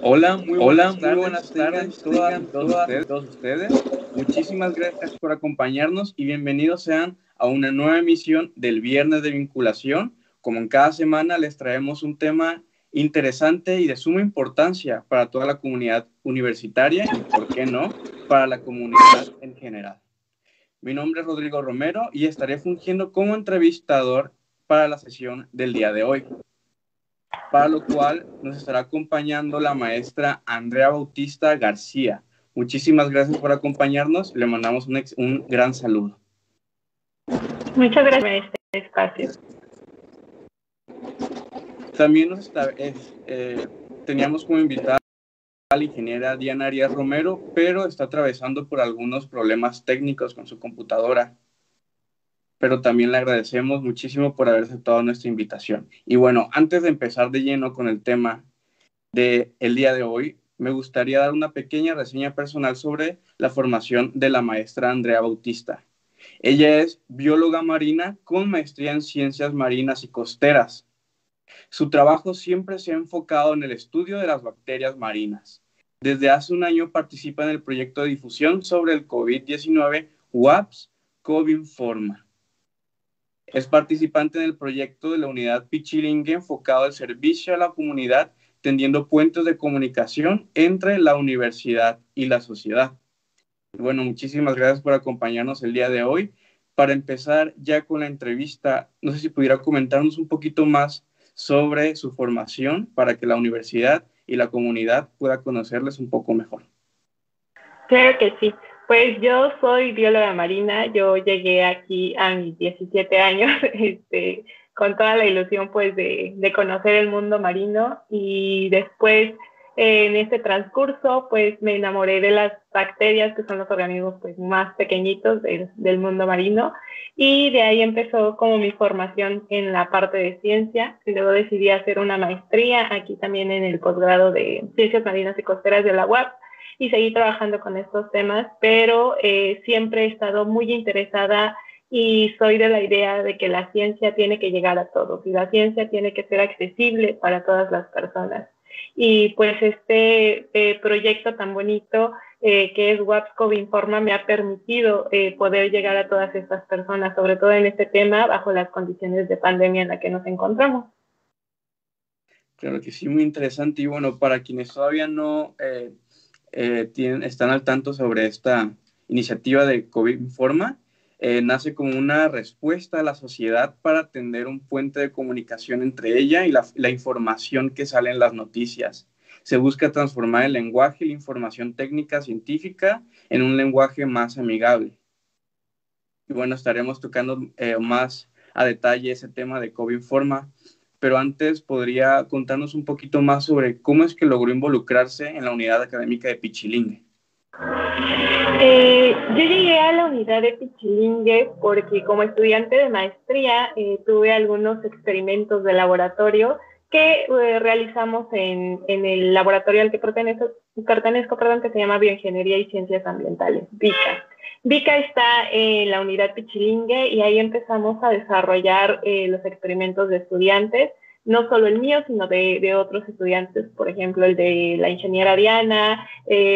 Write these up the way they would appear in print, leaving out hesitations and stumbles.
Hola, Hola, muy buenas tengan tardes, tengan todos ustedes. Muchísimas gracias por acompañarnos y bienvenidos sean a una nueva emisión del Viernes de Vinculación. Como en cada semana les traemos un tema interesante y de suma importancia para toda la comunidad universitaria y, por qué no, para la comunidad en general. Mi nombre es Rodrigo Romero y estaré fungiendo como entrevistador para la sesión del día de hoy, para lo cual nos estará acompañando la maestra Andrea Bautista García. Muchísimas gracias por acompañarnos. Le mandamos un gran saludo. Muchas gracias por este espacio. También teníamos como invitada a la ingeniera Diana Arias Romero, pero está atravesando por algunos problemas técnicos con su computadora. Pero también le agradecemos muchísimo por haber aceptado nuestra invitación. Y bueno, antes de empezar de lleno con el tema del día de hoy, me gustaría dar una pequeña reseña personal sobre la formación de la maestra Andrea Bautista. Ella es bióloga marina con maestría en ciencias marinas y costeras. Su trabajo siempre se ha enfocado en el estudio de las bacterias marinas. Desde hace un año participa en el proyecto de difusión sobre el COVID-19 WAPS COVINforma. Es participante en el proyecto de la unidad Pichilingue enfocado al servicio a la comunidad, tendiendo puentes de comunicación entre la universidad y la sociedad. Bueno, muchísimas gracias por acompañarnos el día de hoy. Para empezar ya con la entrevista, no sé si pudiera comentarnos un poquito más sobre su formación para que la universidad y la comunidad pueda conocerles un poco mejor. Claro que sí. Pues yo soy bióloga marina. Yo llegué aquí a mis 17 años con toda la ilusión pues de conocer el mundo marino, y después en este transcurso pues me enamoré de las bacterias, que son los organismos pues más pequeñitos del mundo marino, y de ahí empezó como mi formación en la parte de ciencia. Y luego decidí hacer una maestría aquí también en el posgrado de Ciencias Marinas y Costeras de la UAP, y seguí trabajando con estos temas, pero siempre he estado muy interesada y soy de la idea de que la ciencia tiene que llegar a todos y la ciencia tiene que ser accesible para todas las personas. Y pues este proyecto tan bonito que es WAPS COVINforma me ha permitido poder llegar a todas estas personas, sobre todo en este tema, bajo las condiciones de pandemia en la que nos encontramos. Claro que sí, muy interesante. Y bueno, para quienes todavía no están al tanto sobre esta iniciativa de COVIDforma, nace como una respuesta a la sociedad para tender un puente de comunicación entre ella y la información que sale en las noticias. Se busca transformar el lenguaje y la información técnica científica en un lenguaje más amigable. Y bueno, estaremos tocando más a detalle ese tema de COVIDforma. Pero antes, ¿podría contarnos un poquito más sobre cómo es que logró involucrarse en la unidad académica de Pichilingue? Yo llegué a la unidad de Pichilingue porque como estudiante de maestría tuve algunos experimentos de laboratorio que realizamos en el laboratorio al que pertenezco, que se llama Bioingeniería y Ciencias Ambientales, BICA. BICA está en la unidad Pichilingue y ahí empezamos a desarrollar los experimentos de estudiantes, no solo el mío, sino de otros estudiantes, por ejemplo, el de la ingeniera Diana,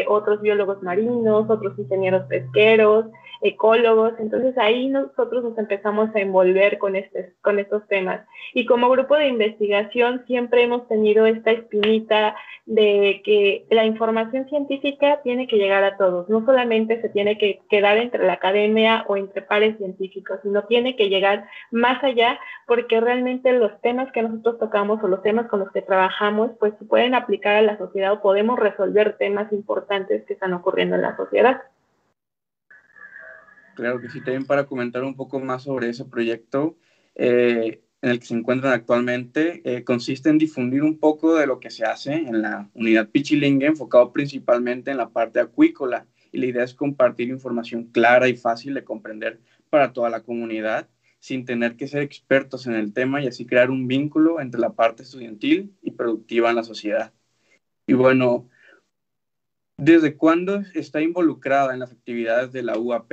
otros biólogos marinos, otros ingenieros pesqueros, ecólogos. Entonces ahí nosotros nos empezamos a envolver con estos temas. Y como grupo de investigación siempre hemos tenido esta espinita de que la información científica tiene que llegar a todos, no solamente se tiene que quedar entre la academia o entre pares científicos, sino tiene que llegar más allá, porque realmente los temas que nosotros tocamos o los temas con los que trabajamos pues se pueden aplicar a la sociedad o podemos resolver temas importantes que están ocurriendo en la sociedad. Claro que sí, también para comentar un poco más sobre ese proyecto en el que se encuentran actualmente, consiste en difundir un poco de lo que se hace en la unidad Pichilingue, enfocado principalmente en la parte acuícola, y la idea es compartir información clara y fácil de comprender para toda la comunidad, sin tener que ser expertos en el tema, y así crear un vínculo entre la parte estudiantil y productiva en la sociedad. Y bueno, ¿desde cuándo está involucrada en las actividades de la UAP?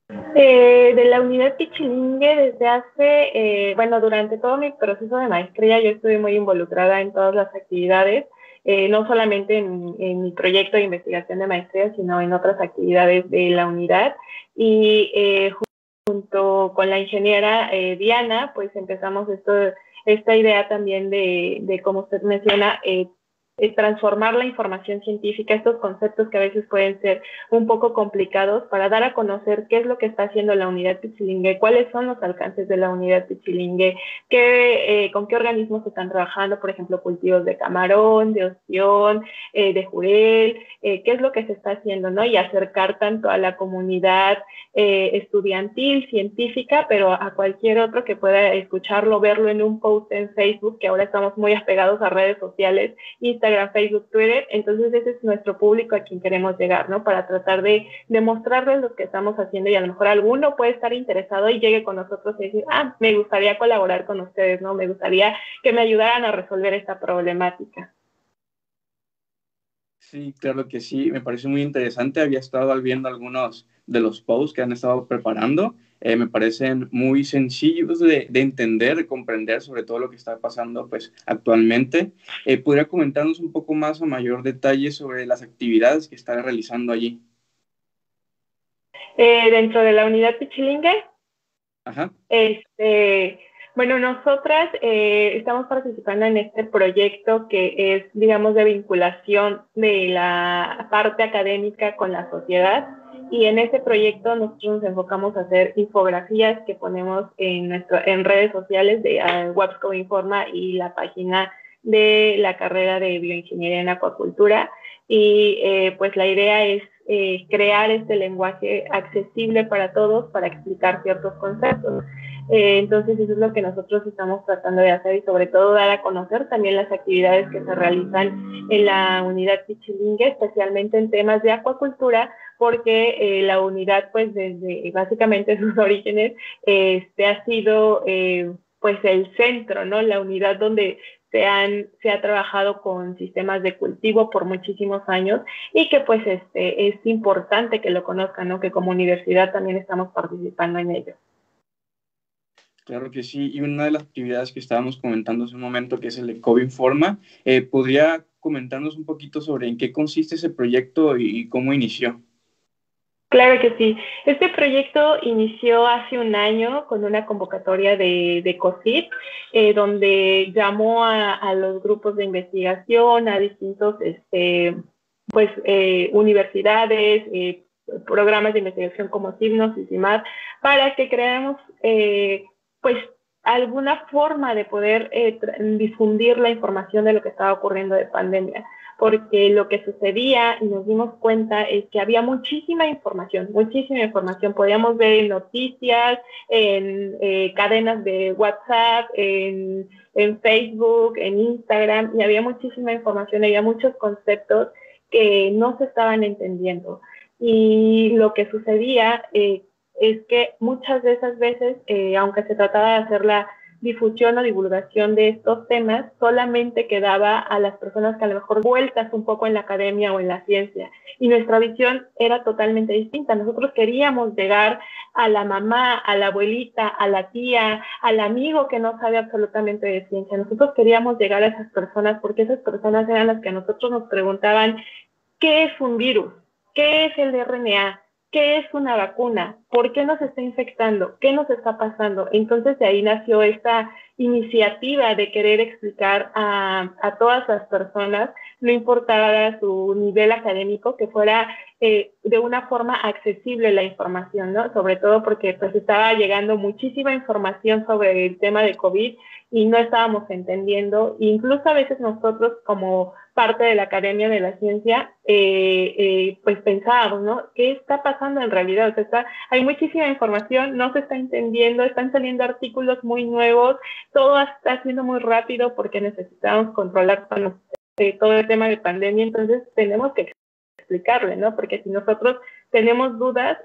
De la unidad Pichilingue desde hace, durante todo mi proceso de maestría yo estuve muy involucrada en todas las actividades no solamente en mi proyecto de investigación de maestría, sino en otras actividades de la unidad. Y junto con la ingeniera Diana, pues empezamos esta idea también de como usted menciona, transformar la información científica, estos conceptos que a veces pueden ser un poco complicados, para dar a conocer qué es lo que está haciendo la unidad Pichilingue, cuáles son los alcances de la unidad Pichilingue, con qué organismos se están trabajando, por ejemplo, cultivos de camarón, de ostión, de jurel, qué es lo que se está haciendo, ¿no? Y acercar tanto a la comunidad estudiantil, científica, pero a cualquier otro que pueda escucharlo, verlo en un post en Facebook, que ahora estamos muy apegados a redes sociales, Instagram, Facebook, Twitter. Entonces ese es nuestro público a quien queremos llegar, ¿no? Para tratar de mostrarles lo que estamos haciendo, y a lo mejor alguno puede estar interesado y llegue con nosotros y decir, me gustaría colaborar con ustedes, ¿no? Me gustaría que me ayudaran a resolver esta problemática. Sí, claro que sí, me parece muy interesante. Había estado viendo algunos de los posts que han estado preparando. Me parecen muy sencillos de entender, de comprender, sobre todo lo que está pasando pues, actualmente. ¿Podría comentarnos un poco más a mayor detalle sobre las actividades que están realizando allí? Dentro de la unidad Pichilingue, Ajá. Bueno, nosotras estamos participando en este proyecto que es, digamos, de vinculación de la parte académica con la sociedad, y en ese proyecto nosotros nos enfocamos a hacer infografías que ponemos en redes sociales de Websco Informa y la página de la carrera de bioingeniería en acuacultura, y pues la idea es crear este lenguaje accesible para todos para explicar ciertos conceptos. Entonces eso es lo que nosotros estamos tratando de hacer, y sobre todo dar a conocer también las actividades que se realizan en la unidad Pichilingue, especialmente en temas de acuacultura, porque la unidad pues desde básicamente sus orígenes ha sido pues el centro, ¿no? La unidad donde se ha trabajado con sistemas de cultivo por muchísimos años, y que pues es importante que lo conozcan, ¿no? Que como universidad también estamos participando en ello. Claro que sí, y una de las actividades que estábamos comentando hace un momento, que es el de COVINforma, ¿podría comentarnos un poquito sobre en qué consiste ese proyecto y cómo inició? Claro que sí. Este proyecto inició hace un año con una convocatoria de COSIT, donde llamó a los grupos de investigación, a distintos universidades, programas de investigación como Signos y CIMAD, para que creáramos pues alguna forma de poder difundir la información de lo que estaba ocurriendo de pandemia, porque lo que sucedía, y nos dimos cuenta, es que había muchísima información, podíamos ver en noticias, en cadenas de WhatsApp, en Facebook, en Instagram, y había muchísima información, había muchos conceptos que no se estaban entendiendo. Y lo que sucedía es que muchas de esas veces, aunque se trataba de hacer la difusión o divulgación de estos temas, solamente quedaba a las personas que a lo mejor vueltas un poco en la academia o en la ciencia, y nuestra visión era totalmente distinta. Nosotros queríamos llegar a la mamá, a la abuelita, a la tía, al amigo que no sabe absolutamente de ciencia. Nosotros queríamos llegar a esas personas, porque esas personas eran las que a nosotros nos preguntaban: ¿qué es un virus? ¿Qué es el RNA? ¿Qué es una vacuna? ¿Por qué nos está infectando? ¿Qué nos está pasando? Entonces de ahí nació esta iniciativa de querer explicar a todas las personas, no importara su nivel académico, que fuera de una forma accesible la información, ¿no? Sobre todo porque pues estaba llegando muchísima información sobre el tema de COVID y no estábamos entendiendo. Incluso a veces nosotros, como parte de la Academia de la Ciencia, pues pensábamos, ¿no? ¿Qué está pasando en realidad? O sea, hay muchísima información, no se está entendiendo, están saliendo artículos muy nuevos, todo está siendo muy rápido porque necesitamos controlar todo el tema de pandemia. Entonces tenemos que explicarle, ¿no? Porque si nosotros tenemos dudas,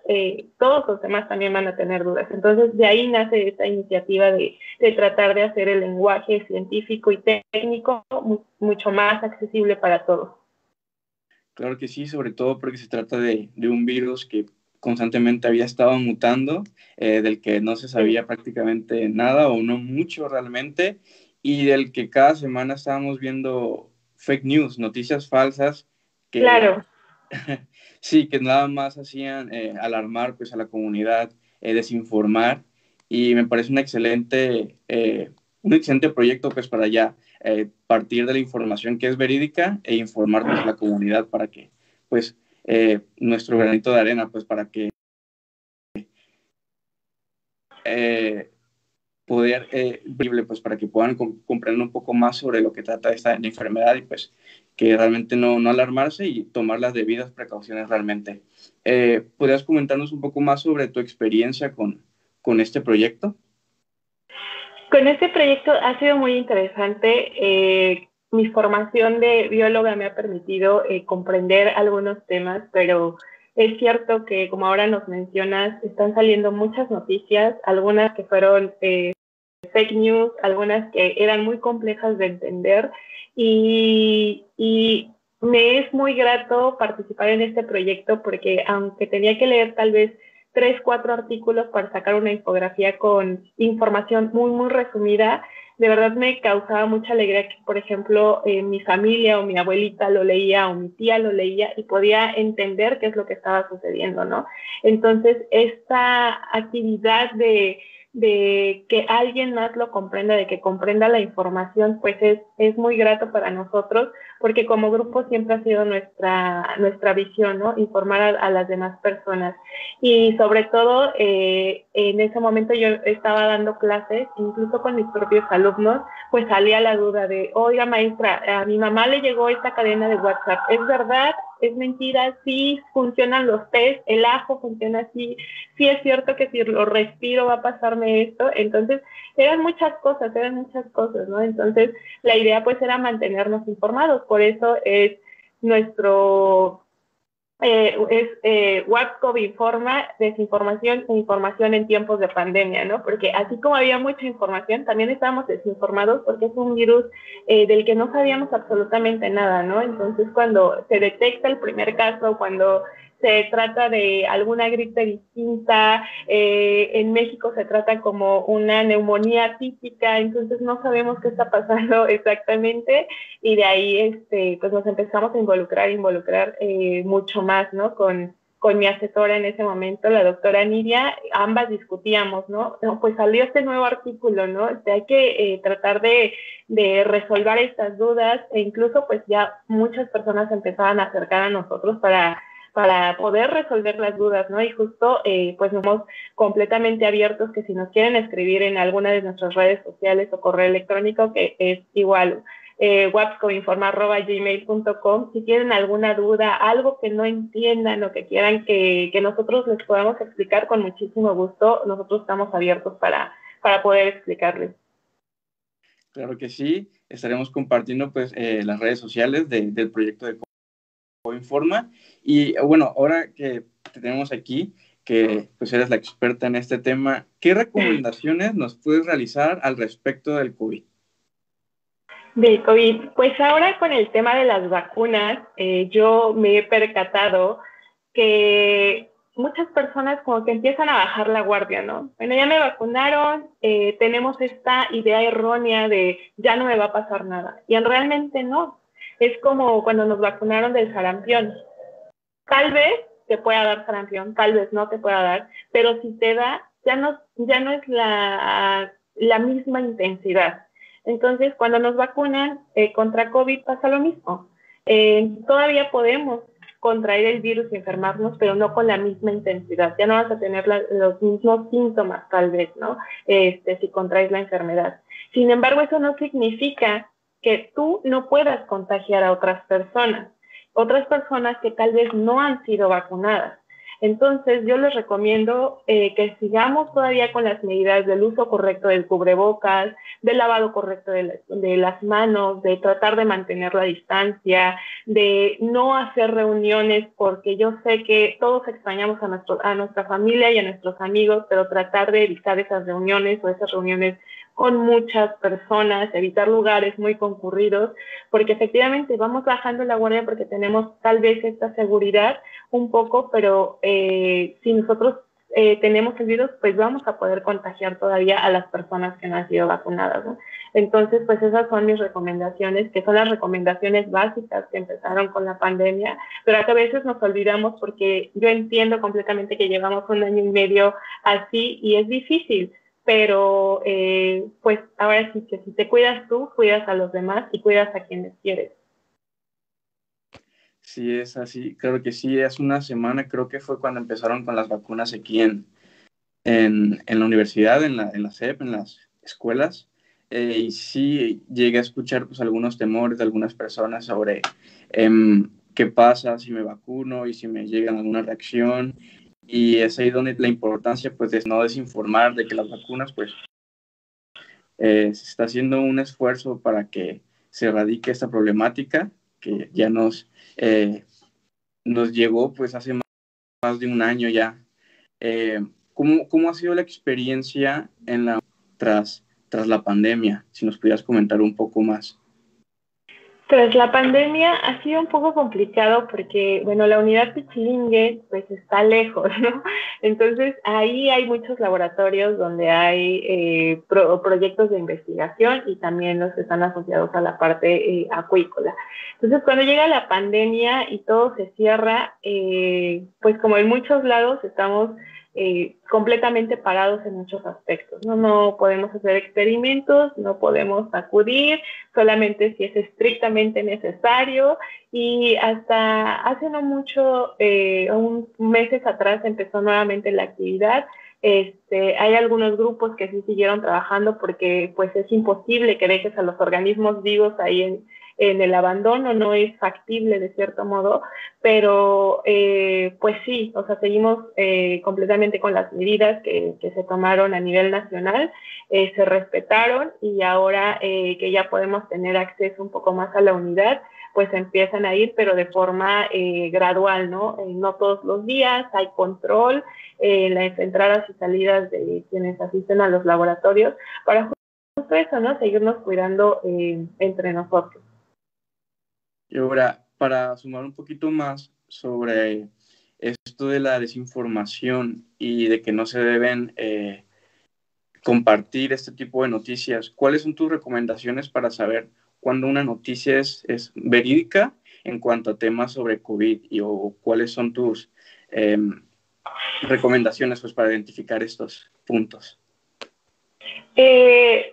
todos los demás también van a tener dudas. Entonces de ahí nace esta iniciativa de tratar de hacer el lenguaje científico y técnico mucho más accesible para todos. Claro que sí, sobre todo porque se trata de un virus que constantemente había estado mutando, del que no se sabía prácticamente nada o no mucho realmente, y del que cada semana estábamos viendo fake news, noticias falsas que Claro. sí, que nada más hacían alarmar pues a la comunidad, desinformar, y me parece un excelente proyecto pues para ya partir de la información que es verídica e informar pues a la comunidad para que pues nuestro granito de arena pues para que eh, poder pues para que puedan comprender un poco más sobre lo que trata esta enfermedad y pues que realmente no alarmarse y tomar las debidas precauciones realmente. ¿Podrías comentarnos un poco más sobre tu experiencia con este proyecto? Con este proyecto ha sido muy interesante. Mi formación de bióloga me ha permitido comprender algunos temas, pero es cierto que, como ahora nos mencionas, están saliendo muchas noticias, algunas que fueron fake news, algunas que eran muy complejas de entender y me es muy grato participar en este proyecto porque aunque tenía que leer tal vez 3, 4 artículos para sacar una infografía con información muy, muy resumida, de verdad me causaba mucha alegría que, por ejemplo, mi familia o mi abuelita lo leía o mi tía lo leía y podía entender qué es lo que estaba sucediendo, ¿no? Entonces, esta actividad de que alguien más lo comprenda, de que comprenda la información, pues es muy grato para nosotros, porque como grupo siempre ha sido nuestra visión, ¿no? Informar a las demás personas. Y sobre todo, en ese momento yo estaba dando clases, incluso con mis propios alumnos, pues salía la duda de, oiga maestra, a mi mamá le llegó esta cadena de WhatsApp, ¿es verdad? ¿Es mentira? Sí, funcionan los test, el ajo funciona así, sí es cierto que si lo respiro va a pasarme esto. Entonces eran muchas cosas, ¿no? Entonces la idea pues era mantenernos informados, por eso es nuestro WhatsApp informa, desinformación e información en tiempos de pandemia, ¿no? Porque así como había mucha información, también estábamos desinformados porque es un virus del que no sabíamos absolutamente nada, ¿no? Entonces, cuando se detecta el primer caso, cuando se trata de alguna gripe distinta, en México se trata como una neumonía típica, entonces no sabemos qué está pasando exactamente y de ahí pues nos empezamos a involucrar mucho más, ¿no? Con mi asesora en ese momento, la doctora Nidia, ambas discutíamos, ¿no? Pues salió este nuevo artículo, ¿no? Hay que tratar de resolver estas dudas e incluso pues ya muchas personas empezaban a acercar a nosotros para poder resolver las dudas, ¿no? Y justo, pues somos completamente abiertos que si nos quieren escribir en alguna de nuestras redes sociales o correo electrónico, que es igual, wapscoinforma@gmail.com, si tienen alguna duda, algo que no entiendan o que quieran que nosotros les podamos explicar, con muchísimo gusto, nosotros estamos abiertos para poder explicarles. Claro que sí, estaremos compartiendo pues las redes sociales del proyecto de Coinforma. Y bueno, ahora que te tenemos aquí, que pues eres la experta en este tema, ¿qué recomendaciones nos puedes realizar al respecto del COVID? Del COVID, pues ahora con el tema de las vacunas, yo me he percatado que muchas personas como que empiezan a bajar la guardia, ¿no? Bueno, ya me vacunaron, tenemos esta idea errónea de ya no me va a pasar nada. Y realmente no. Es como cuando nos vacunaron del sarampión. Tal vez te pueda dar sarampión, tal vez no te pueda dar, pero si te da, ya no es la misma intensidad. Entonces, cuando nos vacunan contra COVID pasa lo mismo. Todavía podemos contraer el virus y enfermarnos, pero no con la misma intensidad. Ya no vas a tener los mismos síntomas, tal vez, ¿no? Si contraes la enfermedad. Sin embargo, eso no significa que tú no puedas contagiar a otras personas que tal vez no han sido vacunadas. Entonces, yo les recomiendo que sigamos todavía con las medidas del uso correcto del cubrebocas, del lavado correcto de las manos, de tratar de mantener la distancia, de no hacer reuniones, porque yo sé que todos extrañamos a nuestra familia y a nuestros amigos, pero tratar de evitar esas reuniones o esas reuniones con muchas personas, evitar lugares muy concurridos, porque efectivamente vamos bajando la guardia porque tenemos tal vez esta seguridad un poco, pero si nosotros tenemos el virus, pues vamos a poder contagiar todavía a las personas que no han sido vacunadas, ¿no? Entonces, pues esas son mis recomendaciones, que son las recomendaciones básicas que empezaron con la pandemia, pero que a veces nos olvidamos porque yo entiendo completamente que llevamos 1 año y medio así y es difícil, pero pues ahora sí que si te cuidas tú, cuidas a los demás y cuidas a quienes quieres. Sí, es así. Creo que sí, hace una semana creo que fue cuando empezaron con las vacunas aquí en la universidad, en la SEP, en las escuelas. Y sí llegué a escuchar pues algunos temores de algunas personas sobre qué pasa si me vacuno y si me llega alguna reacción. Y es ahí donde la importancia pues de no desinformar de que las vacunas pues se está haciendo un esfuerzo para que se erradique esta problemática que ya nos llegó pues hace más de un año ya. ¿Cómo ha sido la experiencia tras la pandemia? Si nos pudieras comentar un poco más. Tras la pandemia ha sido un poco complicado porque, bueno, la unidad Pichilingue pues está lejos, ¿no? Entonces ahí hay muchos laboratorios donde hay proyectos de investigación y también los que están asociados a la parte acuícola. Entonces cuando llega la pandemia y todo se cierra, pues como en muchos lados estamos completamente parados en muchos aspectos, ¿no? No podemos hacer experimentos, no podemos acudir, solamente si es estrictamente necesario, y hasta hace no mucho, meses atrás empezó nuevamente la actividad. Hay algunos grupos que sí siguieron trabajando porque pues es imposible que dejes a los organismos vivos ahí en el abandono, no es factible de cierto modo, pero pues sí, o sea, seguimos completamente con las medidas que se tomaron a nivel nacional, se respetaron y ahora que ya podemos tener acceso un poco más a la unidad, pues empiezan a ir, pero de forma gradual, ¿no? No todos los días, hay control en las entradas y salidas de quienes asisten a los laboratorios para justo eso, ¿no? Seguirnos cuidando entre nosotros. Y ahora, para sumar un poquito más sobre esto de la desinformación y de que no se deben compartir este tipo de noticias, ¿cuáles son tus recomendaciones para saber cuándo una noticia es verídica en cuanto a temas sobre COVID o cuáles son tus eh, recomendaciones pues, para identificar estos puntos?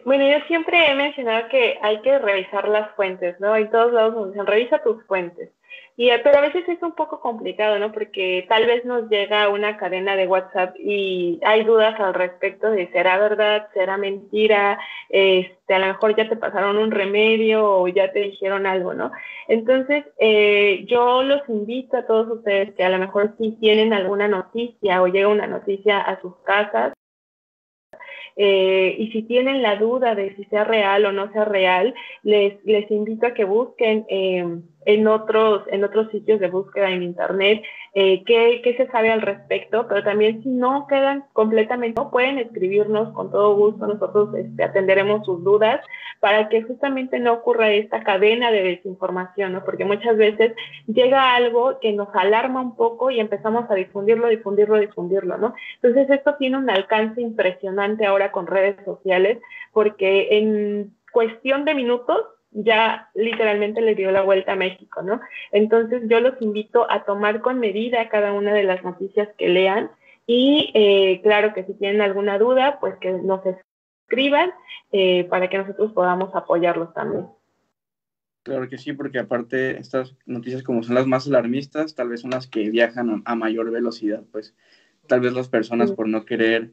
Bueno, yo siempre he mencionado que hay que revisar las fuentes, ¿no? En todos lados nos dicen, revisa tus fuentes. Pero a veces es un poco complicado, ¿no? Porque tal vez nos llega una cadena de WhatsApp y hay dudas al respecto de será verdad, será mentira, a lo mejor ya te pasaron un remedio o ya te dijeron algo, ¿no? Entonces, yo los invito a todos ustedes que a lo mejor sí tienen alguna noticia o llega una noticia a sus casas, y si tienen la duda de si sea real o no sea real, les invito a que busquen en otros sitios de búsqueda en internet qué se sabe al respecto, pero también si no quedan completamente, no pueden escribirnos con todo gusto, nosotros atenderemos sus dudas para que justamente no ocurra esta cadena de desinformación, ¿no? Porque muchas veces llega algo que nos alarma un poco y empezamos a difundirlo, ¿no? Entonces esto tiene un alcance impresionante ahora con redes sociales, porque en cuestión de minutos ya literalmente le dio la vuelta a México, ¿no? Entonces yo los invito a tomar con medida cada una de las noticias que lean y claro que si tienen alguna duda, pues que nos escriban para que nosotros podamos apoyarlos también. Claro que sí, porque aparte estas noticias como son las más alarmistas, tal vez son las que viajan a mayor velocidad, pues tal vez las personas por no querer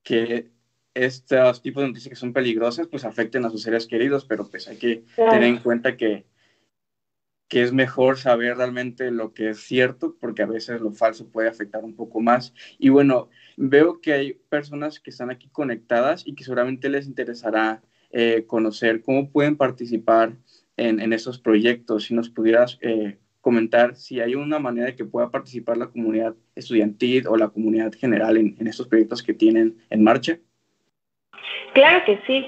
que estos tipos de noticias que son peligrosas, pues afecten a sus seres queridos, pero pues hay que tener en cuenta que es mejor saber realmente lo que es cierto, porque a veces lo falso puede afectar un poco más. Y bueno, veo que hay personas que están aquí conectadas y que seguramente les interesará conocer cómo pueden participar en esos proyectos. Si nos pudieras comentar si hay una manera de que pueda participar la comunidad estudiantil o la comunidad general en estos proyectos que tienen en marcha. Claro que sí.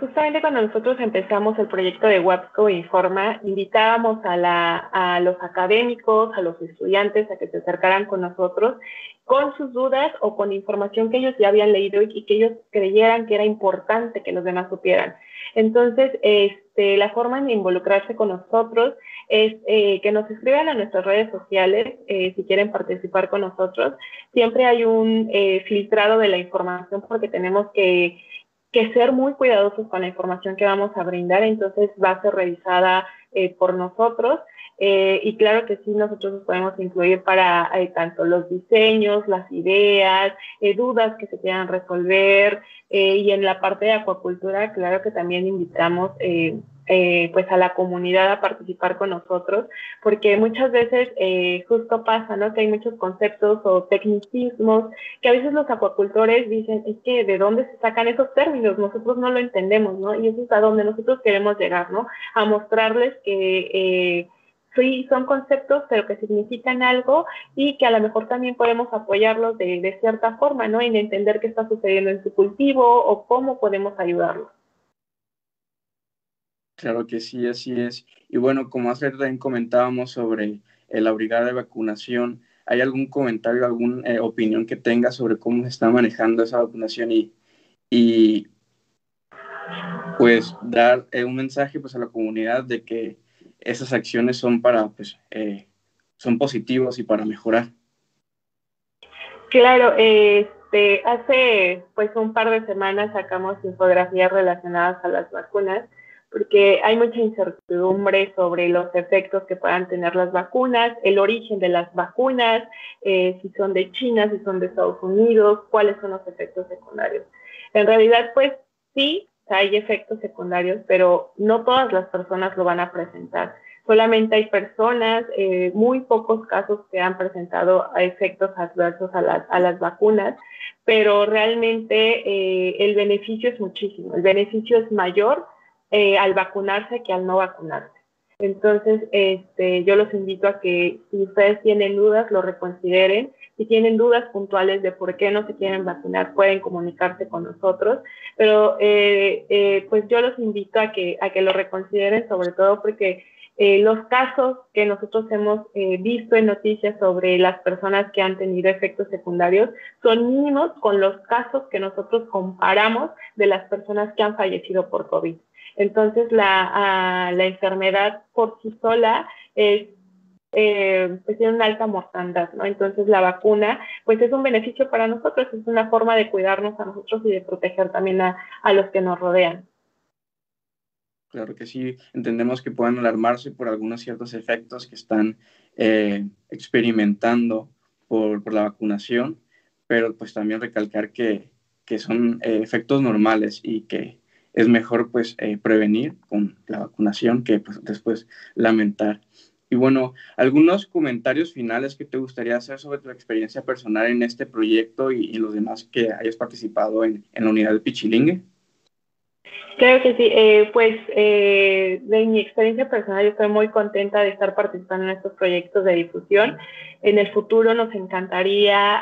Justamente cuando nosotros empezamos el proyecto de WAPSCO Informa, invitábamos a los académicos, a los estudiantes a que se acercaran con nosotros con sus dudas o con información que ellos ya habían leído y que ellos creyeran que era importante que los demás supieran. Entonces, la forma de involucrarse con nosotros es que nos escriban a nuestras redes sociales si quieren participar con nosotros. Siempre hay un filtrado de la información porque tenemos que ser muy cuidadosos con la información que vamos a brindar, entonces va a ser revisada por nosotros. Y claro que sí, nosotros nos podemos incluir para tanto los diseños, las ideas, dudas que se quieran resolver, y en la parte de acuacultura, claro que también invitamos pues a la comunidad a participar con nosotros, porque muchas veces justo pasa, ¿no? Que hay muchos conceptos o tecnicismos que a veces los acuacultores dicen, es que ¿de dónde se sacan esos términos? Nosotros no lo entendemos, ¿no? Y eso es a donde nosotros queremos llegar, ¿no? A mostrarles que sí, son conceptos, pero que significan algo y que a lo mejor también podemos apoyarlos de cierta forma, ¿no? En entender qué está sucediendo en su cultivo o cómo podemos ayudarlos. Claro que sí, así es. Y bueno, como hace también comentábamos sobre la brigada de vacunación, ¿hay algún comentario, alguna opinión que tenga sobre cómo se está manejando esa vacunación y pues dar un mensaje pues a la comunidad de que esas acciones son para pues son positivos y para mejorar? Claro, hace pues un par de semanas sacamos infografías relacionadas a las vacunas, porque hay mucha incertidumbre sobre los efectos que puedan tener las vacunas, el origen de las vacunas, si son de China, si son de Estados Unidos, cuáles son los efectos secundarios. En realidad, pues sí, hay efectos secundarios, pero no todas las personas lo van a presentar. Solamente hay personas, muy pocos casos que han presentado efectos adversos a las vacunas, pero realmente el beneficio es muchísimo. El beneficio es mayor al vacunarse que al no vacunarse. Entonces, yo los invito a que si ustedes tienen dudas, lo reconsideren. Si tienen dudas puntuales de por qué no se quieren vacunar, pueden comunicarse con nosotros. Pero pues yo los invito a que lo reconsideren, sobre todo porque los casos que nosotros hemos visto en noticias sobre las personas que han tenido efectos secundarios son mínimos con los casos que nosotros comparamos de las personas que han fallecido por COVID. Entonces, la enfermedad por sí sola pues tiene una alta mortandad, ¿no? Entonces, la vacuna, pues es un beneficio para nosotros, es una forma de cuidarnos a nosotros y de proteger también a los que nos rodean. Claro que sí, entendemos que puedan alarmarse por algunos ciertos efectos que están experimentando por la vacunación, pero pues también recalcar que son efectos normales y que es mejor pues prevenir con la vacunación que pues, después lamentar. Y bueno, algunos comentarios finales que te gustaría hacer sobre tu experiencia personal en este proyecto y los demás que hayas participado en la unidad de Pichilingue. Creo que sí, pues de mi experiencia personal yo estoy muy contenta de estar participando en estos proyectos de difusión. En el futuro nos encantaría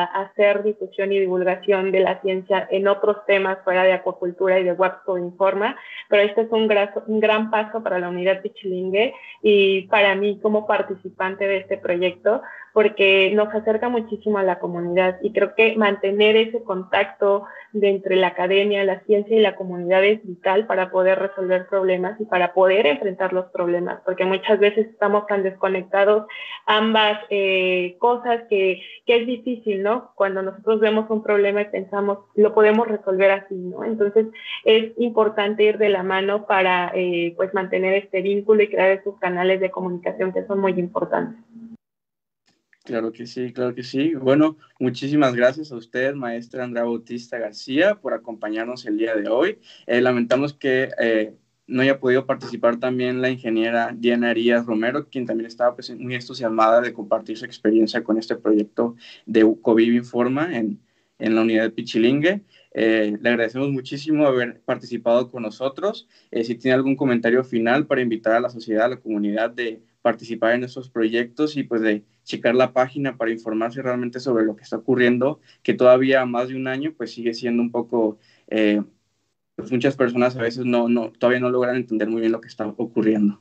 hacer difusión y divulgación de la ciencia en otros temas fuera de acuacultura y de WAPSCO Informa, pero este es un gran paso para la unidad Pichilingue y para mí como participante de este proyecto, porque nos acerca muchísimo a la comunidad y creo que mantener ese contacto de entre la academia, la ciencia y la comunidad es vital para poder resolver problemas y para poder enfrentar los problemas, porque muchas veces estamos tan desconectados ambas cosas que es difícil, ¿no? Cuando nosotros vemos un problema y pensamos, lo podemos resolver así, ¿no? Entonces es importante ir de la mano para pues mantener este vínculo y crear esos canales de comunicación que son muy importantes. Claro que sí, claro que sí. Bueno, muchísimas gracias a usted, maestra Andrea Bautista García, por acompañarnos el día de hoy. Lamentamos que no haya podido participar también la ingeniera Diana Arias Romero, quien también estaba pues, muy entusiasmada de compartir su experiencia con este proyecto de COVID Informa en la unidad de Pichilingue. Le agradecemos muchísimo haber participado con nosotros. Si tiene algún comentario final para invitar a la sociedad, a la comunidad de participar en estos proyectos y pues de checar la página para informarse realmente sobre lo que está ocurriendo, que todavía más de un año pues sigue siendo un poco Pues muchas personas a veces todavía no logran entender muy bien lo que está ocurriendo.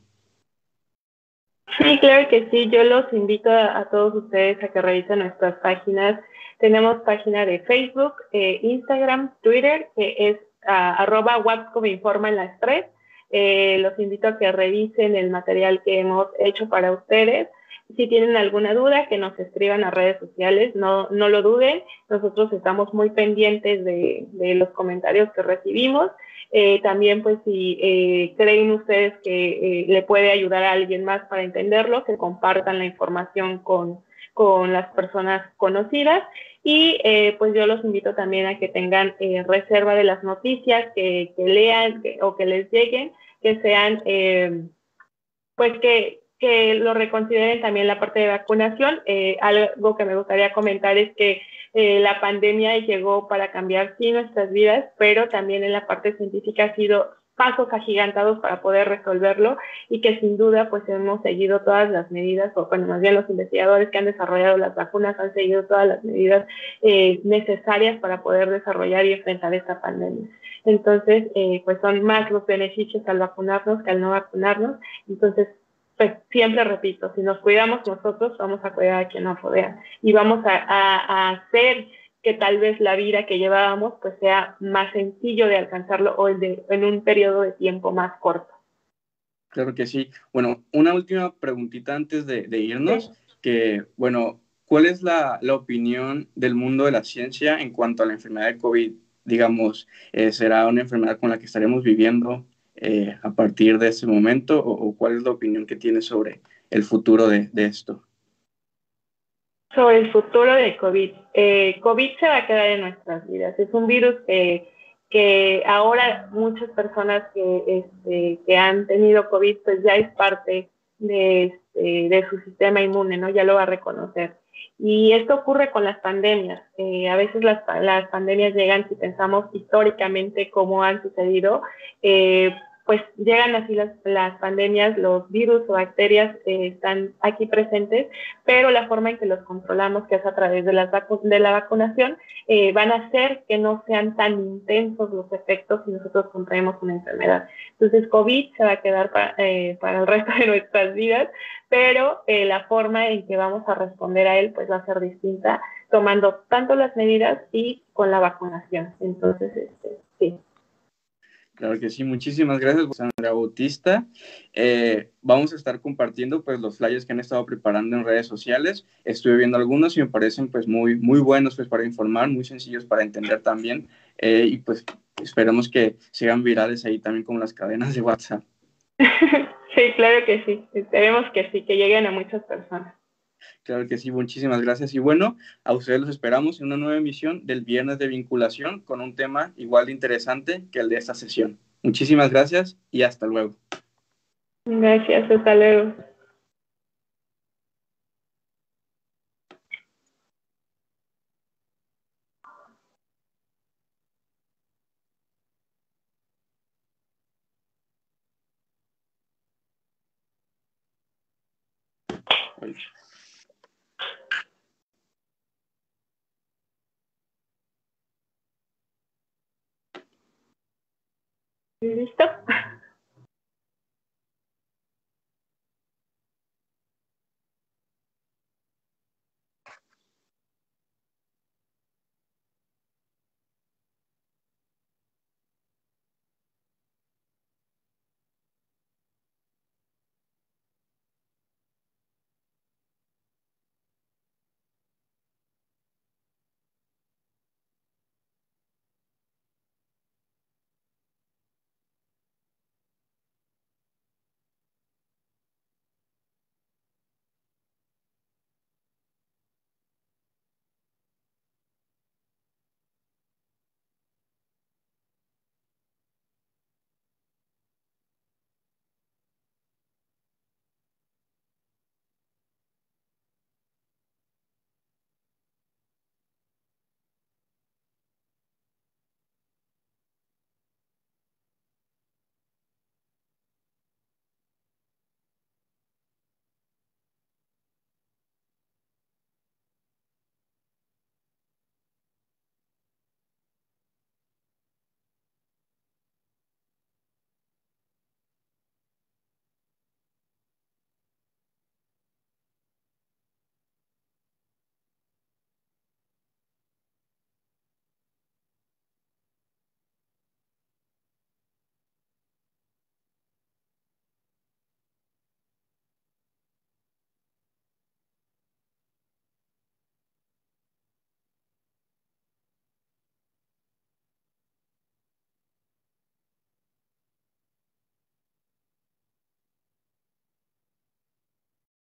Sí, claro que sí. Yo los invito a todos ustedes a que revisen nuestras páginas. Tenemos página de Facebook, Instagram, Twitter, que es @WAPSCOMinforma en las tres. Los invito a que revisen el material que hemos hecho para ustedes. Si tienen alguna duda, que nos escriban a redes sociales, no lo duden. Nosotros estamos muy pendientes de los comentarios que recibimos. También, pues, si creen ustedes que le puede ayudar a alguien más para entenderlo, que compartan la información con las personas conocidas. Y pues yo los invito también a que tengan reserva de las noticias, que lean o que les lleguen, que sean, pues que lo reconsideren también la parte de vacunación. Algo que me gustaría comentar es que la pandemia llegó para cambiar sí nuestras vidas, pero también en la parte científica ha sido pasos agigantados para poder resolverlo, y que sin duda pues hemos seguido todas las medidas, o bueno, más bien los investigadores que han desarrollado las vacunas han seguido todas las medidas necesarias para poder desarrollar y enfrentar esta pandemia. Entonces, pues son más los beneficios al vacunarnos que al no vacunarnos. Entonces, pues siempre repito, si nos cuidamos nosotros, vamos a cuidar a quien nos rodea, y vamos a hacer que tal vez la vida que llevábamos pues sea más sencillo de alcanzarlo, o en un periodo de tiempo más corto. Claro que sí. Bueno, una última preguntita antes de irnos, Sí. que, bueno, ¿cuál es la opinión del mundo de la ciencia en cuanto a la enfermedad de COVID? Digamos, ¿será una enfermedad con la que estaremos viviendo a partir de ese momento? O cuál es la opinión que tiene sobre el futuro de esto? Sobre el futuro de COVID. COVID se va a quedar en nuestras vidas. Es un virus que ahora muchas personas que han tenido COVID, pues ya es parte de su sistema inmune, ¿no? Ya lo va a reconocer. Y esto ocurre con las pandemias. A veces las pandemias llegan, si pensamos históricamente cómo han sucedido, pues llegan así las pandemias, los virus o bacterias están aquí presentes, pero la forma en que los controlamos, que es a través de la vacunación, van a hacer que no sean tan intensos los efectos si nosotros contraemos una enfermedad. Entonces, COVID se va a quedar para el resto de nuestras vidas, pero la forma en que vamos a responder a él pues va a ser distinta, tomando tanto las medidas y con la vacunación. Entonces, sí. Claro que sí, muchísimas gracias, Sandra Bautista. Vamos a estar compartiendo pues los flyers que han estado preparando en redes sociales. Estuve viendo algunos y me parecen pues muy buenos pues para informar, muy sencillos para entender también, y pues esperamos que sigan virales ahí también como las cadenas de WhatsApp. Sí, claro que sí. Esperemos que sí, que lleguen a muchas personas. Claro que sí, muchísimas gracias. Y bueno, a ustedes los esperamos en una nueva emisión del Viernes de Vinculación con un tema igual de interesante que el de esta sesión. Muchísimas gracias y hasta luego. Gracias, hasta luego. ¿Listo?